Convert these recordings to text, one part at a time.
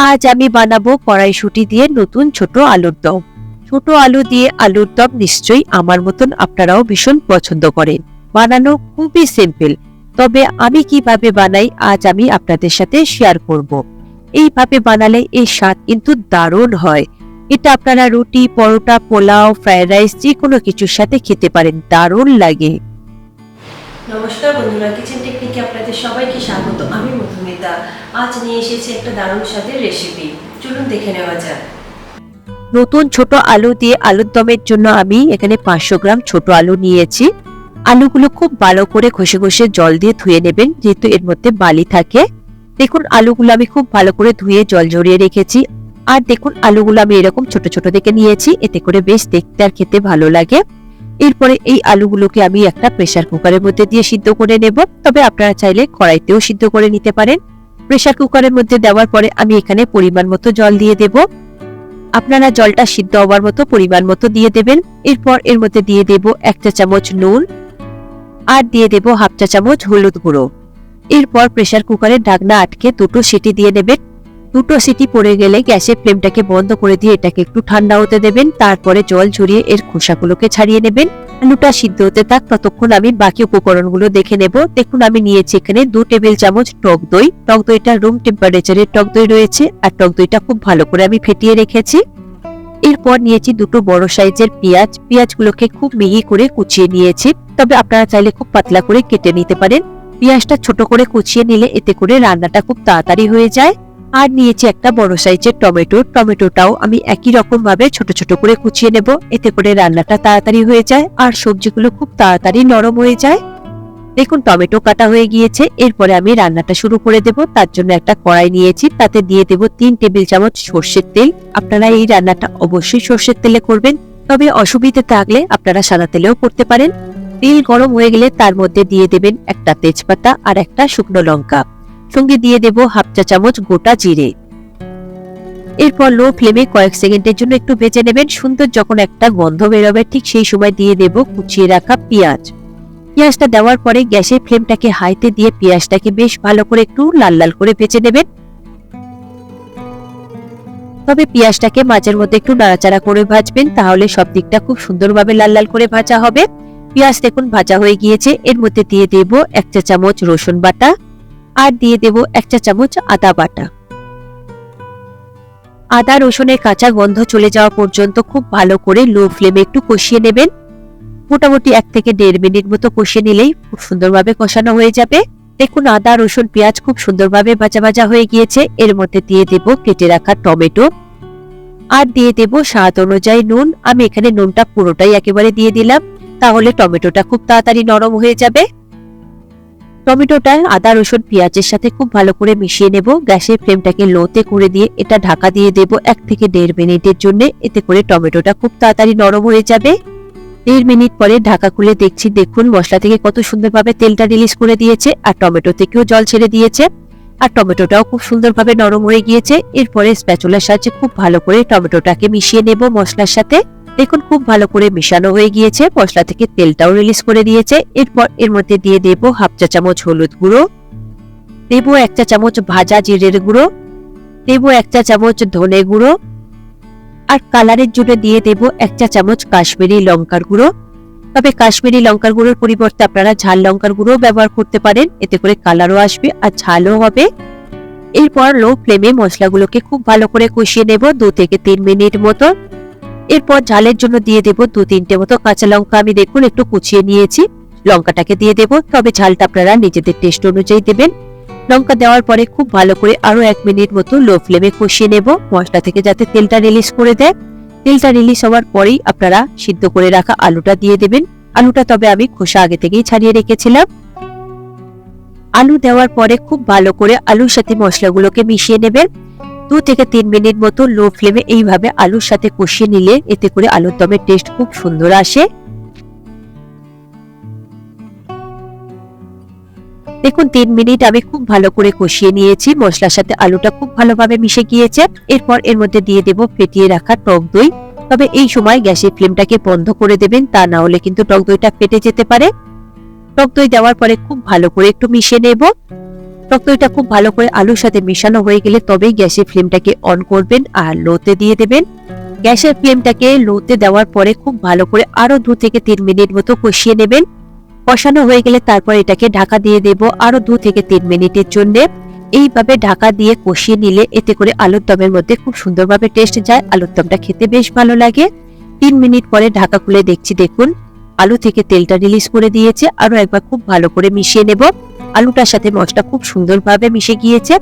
আজ আমি বানাবো কড়াইশুঁটি দিয়ে নতুন ছোট আলুর দম। ছোট আলু দিয়ে আলুর দম নিশ্চয়ই আমার মতন আপনারাও ভীষণ পছন্দ করেন। বানানো খুবই সিম্পল, তবে আমি কিভাবে বানাই আজ আমি আপনাদের সাথে শেয়ার করব। এইভাবে বানালে এর স্বাদ কিন্তু দারুণ হয়। এটা আপনারা রুটি, পরোটা, পোলাও, ফ্রাইড রাইস যে কোনো কিছুর সাথে খেতে পারেন, দারুণ লাগে। নমস্কার বন্ধুরা, কিচেন টেকনিকে আপনাদের সবাইকে স্বাগত। আমি মধুমিতা। আজ নিয়ে এসেছি একটা দারুণ স্বাদের রেসিপি, চলুন দেখে নেওয়া যাক। নতুন ছোট আলু দিয়ে আলুর দমের জন্য আমি এখানে 500 গ্রাম ছোট আলু নিয়েছি। আলুগুলো খুব ভালো করে ঘষে ঘষে জল দিয়ে ধুয়ে নেবেন, যেহেতু এর মধ্যে বালি থাকে। দেখুন আলুগুলো আমি খুব ভালো করে ধুয়ে জল ঝরিয়ে রেখেছি। আর দেখুন আলুগুলো আমি এরকম ছোট ছোট দেখে নিয়েছি, এতে করে বেশ দেখতে আর খেতে ভালো লাগে। এরপরে এই আলুগুলোকে আমি একটা প্রেসার কুকারের মধ্যে দিয়ে সিদ্ধ করে নেব, তবে আপনারা চাইলে কড়াইতেও সিদ্ধ করে নিতে পারেন। প্রেসার কুকারের মধ্যে দেওয়ার পরে আমি এখানে পরিমাণ মতো জল দিয়ে দেব। আপনারা জলটা সিদ্ধ হওয়ার মতো পরিমাণ মতো দিয়ে দেবেন। এরপর এর মধ্যে দিয়ে দেব 1 চা চামচ নুন আর দিয়ে দেব 1/2 চা চামচ হলুদ গুঁড়ো। এরপর প্রেসার কুকারের ঢাকনা আটকে 2টো সিটি দিয়ে নেবেন। 2টো সিটি পড়ে গেলে গ্যাসের ফ্লেমটাকে বন্ধ করে দিয়ে এটাকে একটু ঠান্ডা হতে দেবেন। তারপরে জল ঝরিয়ে এর খোসাগুলোকে ছাড়িয়ে নেবেন। আলুটা সিদ্ধ হতে থাক, ততক্ষণ আমি বাকি উপকরণগুলো দেখে নেব। দেখুন আমি নিয়েছি এখানে 2 টেবিল চামচ টক দই। টক দইটা রুম টেম্পারেচারের টক দই রয়েছে, আর টক দইটা খুব ভালো করে আমি ফেটিয়ে রেখেছি। এরপর নিয়েছি 2টো বড় সাইজের পেঁয়াজ। পেঁয়াজগুলোকে খুব মিহি করে কুচিয়ে নিয়েছি, তবে আপনারা চাইলে খুব পাতলা করে কেটে নিতে পারেন। পেঁয়াজটা ছোট করে কুচিয়ে নিলে এতে করে রান্নাটা খুব তাড়াতাড়ি হয়ে যায়। আর নিয়েছি একটা বড় সাইজের টমেটো। টমেটোটাও আমি একই রকম ভাবে ছোট ছোট করে কুচিয়ে নেব, এতে করে রান্নাটা তাড়াতাড়ি হয়ে যায় আর সবজিগুলো খুব তাড়াতাড়ি নরম হয়ে যায়। দেখুন টমেটো কাটা হয়ে গিয়েছে। এরপরে আমি রান্নাটা শুরু করে দেব। তার জন্য একটা কড়াই নিয়েছি, তাতে দিয়ে দেব 3 টেবিল চামচ সর্ষের তেল। আপনারা এই রান্নাটা অবশ্যই সর্ষের তেলে করবেন, তবে অসুবিধা থাকলে আপনারা সাদা তেলেও করতে পারেন। তেল গরম হয়ে গেলে তার মধ্যে দিয়ে দেবেন একটা তেজপাতা আর একটা শুকনো লঙ্কা, সঙ্গে দিয়ে দেব 1/2 চা চামচ গোটা জিরে। এরপর লো ফ্লেমে কয়েক সেকেন্ডের জন্য একটু ভেজে নেবেন। সুন্দর যখন একটা গন্ধ বেরোবে ঠিক সেই সময় দিয়ে দেব কুচিয়ে রাখা পেঁয়াজ। পেঁয়াজটা দেওয়ার পরে গ্যাসের ফ্লেমটাকে হাইতে দিয়ে পেঁয়াজটাকে বেশ ভালো করে একটু লাল লাল করে ভেজে নেবেন। তবে পেঁয়াজটাকে মাঝের মধ্যে একটু নাড়াচাড়া করে ভাজবেন, তাহলে সব দিকটা খুব সুন্দরভাবে লাল লাল করে ভাজা হবে। পেঁয়াজ দেখুন ভাজা হয়ে গিয়েছে। এর মধ্যে দিয়ে দেব 1 চা চামচ রসুন বাটা আর দিয়ে দেব 1 চা চামচ আদা বাটা। আদা রসুনের কাঁচা গন্ধ চলে যাওয়া পর্যন্ত খুব ভালো করে লো ফ্লেমে একটু কষিয়ে নেবেন। মোটামুটি 1 থেকে 1.5 মিনিট মতো কষিয়ে নিলেই খুব সুন্দরভাবে কষানো হয়ে যাবে। দেখুন আদা রসুন পেঁয়াজ খুব সুন্দরভাবে ভাজা ভাজা হয়ে গিয়েছে। এর মধ্যে দিয়ে দেব কেটে রাখা টমেটো আর দিয়ে দেব স্বাদ অনুযায়ী নুন। আমি এখানে নুনটা পুরোটাই একেবারে দিয়ে দিলাম, তাহলে টমেটোটা খুব তাড়াতাড়ি নরম হয়ে যাবে। টমেটোটা আদা রসুন পেঁয়াজের সাথে খুব ভালো করে মিশিয়ে নেব। গ্যাসের ফ্লেমটাকে লোতে করে দিয়ে এটা ঢাকা দিয়ে দেব 1 থেকে 1.5 মিনিটের জন্য, এতে করে টমেটোটা খুব তাড়াতাড়ি নরম হয়ে যাবে। 1.5 মিনিট পরে ঢাকা খুলে দেখছি, দেখুন মশলা থেকে কত সুন্দরভাবে তেলটা রিলিজ করে দিয়েছে আর টমেটো থেকেও জল ছেড়ে দিয়েছে, আর টমেটোটাও খুব সুন্দরভাবে নরম হয়ে গিয়েছে। এরপরে স্প্যাচুলার সাহায্যে খুব ভালো করে টমেটোটাকে মিশিয়ে নেব মশলার সাথে। দেখুন খুব ভালো করে মিশানো হয়ে গিয়েছে, মশলা থেকে তেলটাও রিলিজ করে দিয়েছে। এরপর এর মধ্যে দিয়ে দেব 1/2 চা চামচ হলুদ গুঁড়ো, দেব 1 চা চামচ ভাজা জিরের গুঁড়ো, দেব 1 চা চামচ ধনে গুঁড়ো, আর কালারের জন্য দিয়ে দেব 1 চা চামচ কাশ্মীরি লঙ্কার গুঁড়ো। তবে কাশ্মীরি লঙ্কার গুঁড়োর পরিবর্তে আপনারা ঝাল লঙ্কার গুঁড়ো ব্যবহার করতে পারেন, এতে করে কালারও আসবে আর ঝালও হবে। এরপর লো ফ্লেমে মশলাগুলোকে খুব ভালো করে কষিয়ে নেব 2 থেকে 3 মিনিট মতো। এরপর ঝালের জন্য দিয়ে দেব 2-3টে মতো কাঁচা লঙ্কা। আমি দেখুন একটু কুচিয়ে নিয়েছি, লঙ্কাটাকে দিয়ে দেব, তবে ঝালটা আপনারা নিজেদের টেস্ট অনুযায়ী দেবেন। লঙ্কা দেওয়ার পরে খুব ভালো করে আরো 1 মিনিট মতো লো ফ্লেমে কষিয়ে নেব, মশলা থেকে যাতে তেলটা রিলিজ করে দেয়। তেলটা রিলিজ হওয়ার পরেই আপনারা সিদ্ধ করে রাখা আলুটা দিয়ে দেবেন। আলুটা তবে আমি খোসা আগে থেকেই ছাড়িয়ে রেখেছিলাম। আলু দেওয়ার পরে খুব ভালো করে আলুর সাথে মশলাগুলোকে মিশিয়ে নেবেন। 2 থেকে 3 মিনিট মতো লো ফ্লেমে এইভাবে আলুর সাথে কষিয়ে নিলে এতে করে আলুর দমের টেস্ট খুব সুন্দর আসে। দেখুন 3 মিনিট আমি খুব ভালো করে কষিয়ে নিয়েছি, মশলার সাথে আলুটা খুব ভালোভাবে মিশে গিয়েছে। এরপর এর মধ্যে দিয়ে দেব ফেটিয়ে রাখা টক দই। তবে এই সময় গ্যাসের ফ্লেমটাকে বন্ধ করে দেবেন, তা না হলে কিন্তু টক দইটা ফেটে যেতে পারে। টক দই দেওয়ার পরে খুব ভালো করে একটু মিশিয়ে নেব। টক দইটা খুব ভালো করে আলুর সাথে মিশানো হয়ে গেলে তবেই গ্যাসের ফ্লেমটাকে অন করবেন আর লোতে দিয়ে দেবেন। গ্যাসের ফ্লেমটাকে লোতে দেওয়ার পরে খুব ভালো করে আরো 2 থেকে 3 মিনিট মতো কষিয়ে নেবেন। কষানো হয়ে গেলে তারপর এটাকে ঢাকা দিয়ে দেব আরো 2 থেকে 3 মিনিটের জন্য। এইভাবে ঢাকা দিয়ে কষিয়ে নিলে এতে করে আলুর দমের মধ্যে খুব সুন্দরভাবে টেস্ট যায়, আলুর দমটা খেতে বেশ ভালো লাগে। 3 মিনিট পরে ঢাকা খুলে দেখছি, দেখুন আলু থেকে তেলটা রিলিজ করে দিয়েছে। আরো একবার খুব ভালো করে মিশিয়ে নেব। আলুটার সাথে মশলা খুব সুন্দরভাবে মিশে গিয়েছে।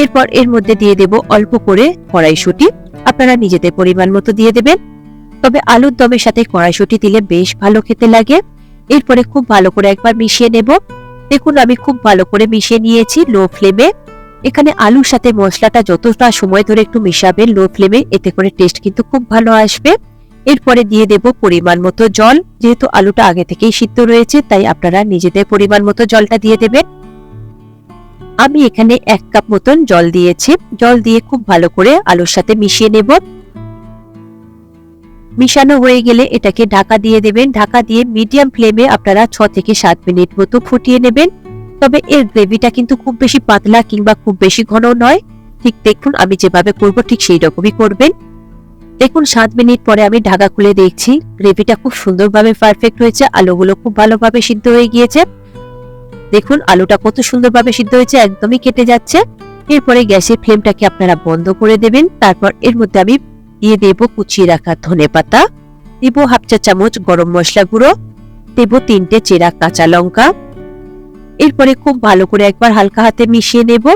এরপর এর মধ্যে দিয়ে দেব অল্প করে কড়াইশুঁটি, আপনারা নিজেদের পরিমাণ মতো দিয়ে দেবেন। তবে আলুর দমের সাথে কড়াইশুঁটি দিলে বেশ ভালো খেতে লাগে। এরপরে খুব ভালো করে একবার মিশিয়ে নেব। দেখুন আমি খুব ভালো করে মিশিয়ে নিয়েছি লো ফ্লেমে। এখানে আলুর সাথে মশলাটা যতটা সময় ধরে একটু মিশাবেন লো ফ্লেমে, এতে করে টেস্ট কিন্তু খুব ভালো আসবে। এরপরে দিয়ে দেব পরিমাণ মতো জল। যেহেতু আলুটা আগে থেকেই সিদ্ধ রয়েছে তাই আপনারা নিজেদের পরিমাণ মতো জলটা দিয়ে দেবেন। আমি এখানে 1 কাপ মতন জল দিয়েছি। জল দিয়ে খুব ভালো করে আলুর সাথে মিশিয়ে নেব। মিশানো হয়ে গেলে এটাকে ঢাকা দিয়ে দেবেন। ঢাকা দিয়ে মিডিয়াম ফ্লেমে আপনারা 6 থেকে 7 মিনিট মতো ফুটিয়ে নেবেন। তবে এর গ্রেভিটা কিন্তু খুব বেশি পাতলা কিংবা খুব বেশি ঘন নয়। ঠিক দেখুন আমি যেভাবে করব ঠিক সেই রকমই করবেন। দেখুন 7 মিনিট পরে আমি ঢাকা খুলে দেখছি গ্রেভিটা খুব সুন্দরভাবে পারফেক্ট হয়েছে, আলুগুলো খুব ভালোভাবে সিদ্ধ হয়ে গিয়েছে। দেখুন আলুটা কত সুন্দরভাবে সিদ্ধ হয়েছে, একদমই কেটে যাচ্ছে। এরপরে গ্যাসের ফ্লেমটাকে আপনারা বন্ধ করে দেবেন। তারপর এর মধ্যে আমি দিয়ে দেব কুচিয়ে রাখা ধনেপাতা, দেব 1/2 চা চামচ গরম মশলা গুঁড়ো, দেব 3টে চেরা কাঁচা লঙ্কা। এরপরে খুব ভালো করে একবার হালকা হাতে মিশিয়ে নেব।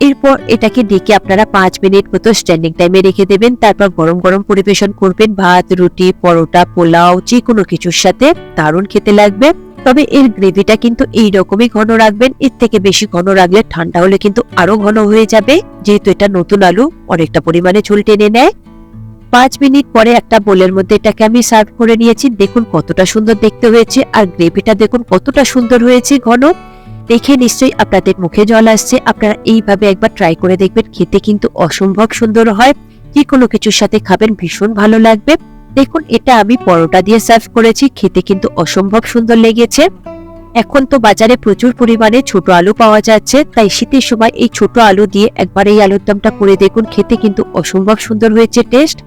এরপর এটাকে ঢেকে আপনারা 5 মিনিট মতো স্ট্যান্ডিং টাইমে রেখে দেবেন। তারপর গরম গরম পরিবেশন করবেন ভাত, রুটি, পরোটা, পোলাও যে কোনো কিছুর সাথে, দারুণ খেতে লাগবে। তবে এর গ্রেভিটা কিন্তু এই রকমই ঘন রাখবেন, এর থেকে বেশি ঘন রাখলে ঠান্ডা হলে কিন্তু আরো ঘন হয়ে যাবে, যেহেতু এটা নতুন আলু অনেকটা পরিমাণে ঝোল টেনে নেয়। 5 মিনিট পরে একটা বোলের মধ্যে এটাকে আমি সার্ভ করে নিয়েছি। দেখুন কতটা সুন্দর দেখতে হয়েছে আর গ্রেভিটা দেখুন কতটা সুন্দর হয়েছে ঘন। দেখে নিশ্চয়ই আপনাদের মুখে জল আসছে। আপনারা এইভাবে একবার ট্রাই করে দেখবেন, খেতে কিন্তু অসম্ভব সুন্দর হয়। যে কোনো কিছুর সাথে খাবেন ভীষণ ভালো লাগবে। দেখুন এটা আমি পরোটা দিয়ে সার্ভ করেছি, খেতে কিন্তু অসম্ভব সুন্দর লেগেছে। এখন তো বাজারে প্রচুর পরিমাণে ছোট আলু পাওয়া যাচ্ছে, তাই শীতের সময় এই ছোট আলু দিয়ে একবার এই আলুর দমটা করে দেখুন, খেতে কিন্তু অসম্ভব সুন্দর হয়েছে টেস্ট।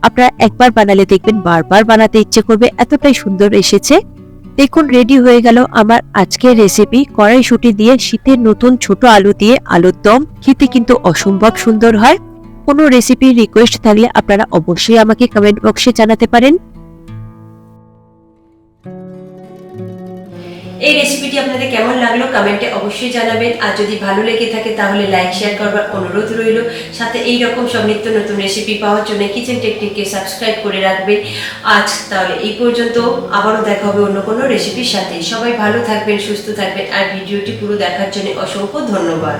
আপনারা একবার বানালে দেখবেন বারবার বানাতে ইচ্ছে করবে, এতটাই সুন্দর এসেছে। দেখুন রেডি হয়ে গেল আমার আজকের রেসিপি কড়াইশুঁটি দিয়ে শীতের নতুন ছোট আলু দিয়ে আলুর দম। খেতে কিন্তু অসম্ভব সুন্দর হয়। কোনো রেসিপির রিকোয়েস্ট থাকলে আপনারা অবশ্যই আমাকে কমেন্ট বক্সে জানাতে পারেন। এই রেসিপিটি আপনাদের কেমন লাগলো কমেন্টে অবশ্যই জানাবেন। আর যদি ভালো লেগে থাকে তাহলে লাইক শেয়ার করবার অনুরোধ রইল। সাথে এই রকম সব নিত্য নতুন রেসিপি পাওয়ার জন্য কিচেন টেকনিককে সাবস্ক্রাইব করে রাখবেন। আজ তাহলে এই পর্যন্ত, আবারও দেখা হবে অন্য কোনো রেসিপির সাথে। সবাই ভালো থাকবেন, সুস্থ থাকবেন আর ভিডিওটি পুরো দেখার জন্য অসংখ্য ধন্যবাদ।